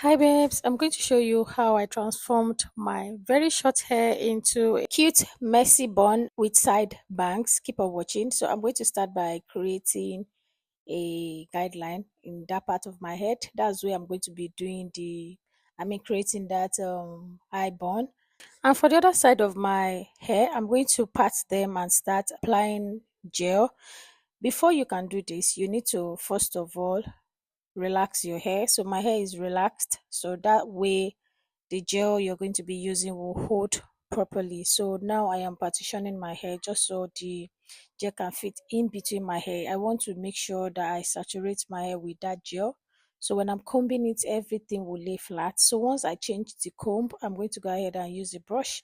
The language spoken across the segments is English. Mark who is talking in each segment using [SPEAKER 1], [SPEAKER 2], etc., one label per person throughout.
[SPEAKER 1] Hi babes, I'm going to show you how I transformed my very short hair into a cute messy bun with side bangs. Keep on watching. So I'm going to start by creating a guideline in that part of my head. That's where I'm going to be doing creating that eye bun. And for the other side of my hair, I'm going to part them and start applying gel. Before you can do this, you need to first of all relax your hair. So my hair is relaxed, so that way the gel you're going to be using will hold properly. So now I am partitioning my hair just so the gel can fit in between my hair. I want to make sure that I saturate my hair with that gel. So when I'm combing it, everything will lay flat. So once I change the comb, I'm going to go ahead and use a brush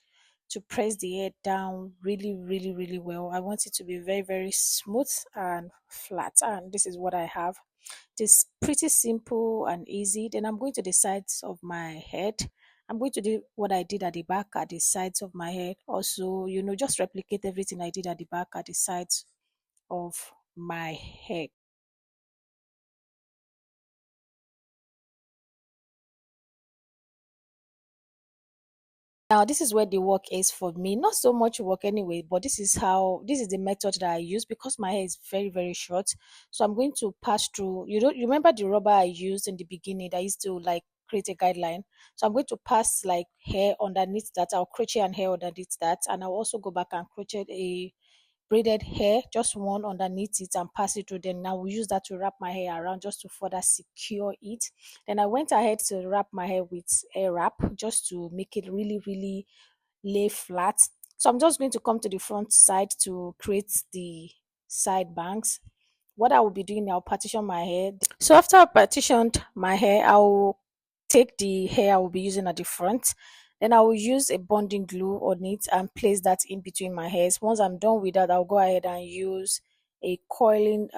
[SPEAKER 1] to press the hair down really, really, really well. I want it to be very, very smooth and flat. And this is what I have. It is pretty simple and easy. Then I'm going to the sides of my head. I'm going to do what I did at the back at the sides of my head. Also, just replicate everything I did at the back at the sides of my head. Now, this is where the work is for me. Not so much work anyway, but this is the method that I use because my hair is very, very short. So I'm going to pass through. You remember the rubber I used in the beginning that used to like create a guideline. So I'm going to pass like hair underneath that. I'll crochet and hair underneath that. And I'll also go back and crochet a braided hair, just one underneath it and pass it through. Then I will use that to wrap my hair around just to further secure it. Then I went ahead to wrap my hair with a wrap just to make it really, really lay flat. So I'm just going to come to the front side to create the side bangs. What I will be doing, I'll partition my hair. So after I partitioned my hair, I'll take the hair I will be using at the front. Then I will use a bonding glue on it and place that in between my hairs. Once I'm done with that, I'll go ahead and use a coiling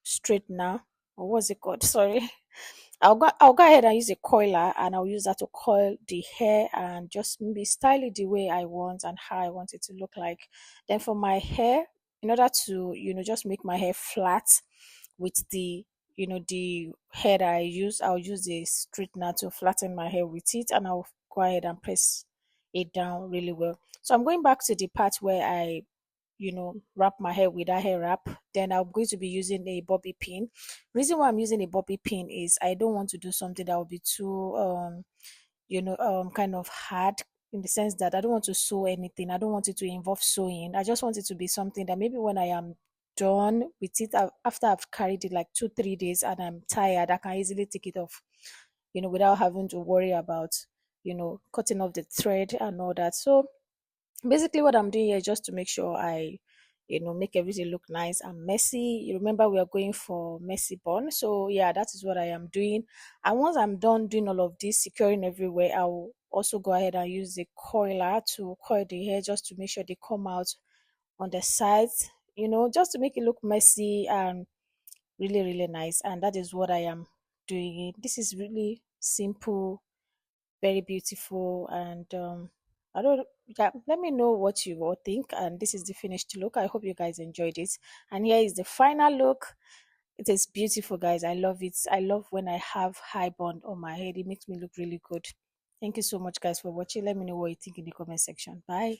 [SPEAKER 1] straightener. Or what's it called? Sorry. I'll go ahead and use a coiler and I'll use that to coil the hair and just maybe style it the way I want and how I want it to look like. Then for my hair, in order to just make my hair flat with the hair that I use, I'll use a straightener to flatten my hair with it and I'll go ahead and press it down really well. So I'm going back to the part where I wrap my hair with that hair wrap. Then I'm going to be using a bobby pin. Reason why I'm using a bobby pin is I don't want to do something that will be too kind of hard, in the sense that I don't want to sew anything. I don't want it to involve sewing. I just want it to be something that maybe when I am done with it, after I've carried it like 2 3 days and I'm tired, I can easily take it off, without having to worry about cutting off the thread and all that. So basically what I'm doing here is just to make sure I make everything look nice and messy. You remember we are going for messy bun, so yeah, that is what I am doing. And once I'm done doing all of this, securing everywhere, I will also go ahead and use the coiler to coil the hair just to make sure they come out on the sides, just to make it look messy and really, really nice. And that is what I am doing. This is really simple, very beautiful, and I don't yeah, let me know what you all think. And this is the finished look. I hope you guys enjoyed it, and here is the final look. It is beautiful, guys. I love it. I love when I have high bond on my head. It makes me look really good. Thank you so much, guys, for watching. Let me know what you think in the comment section. Bye.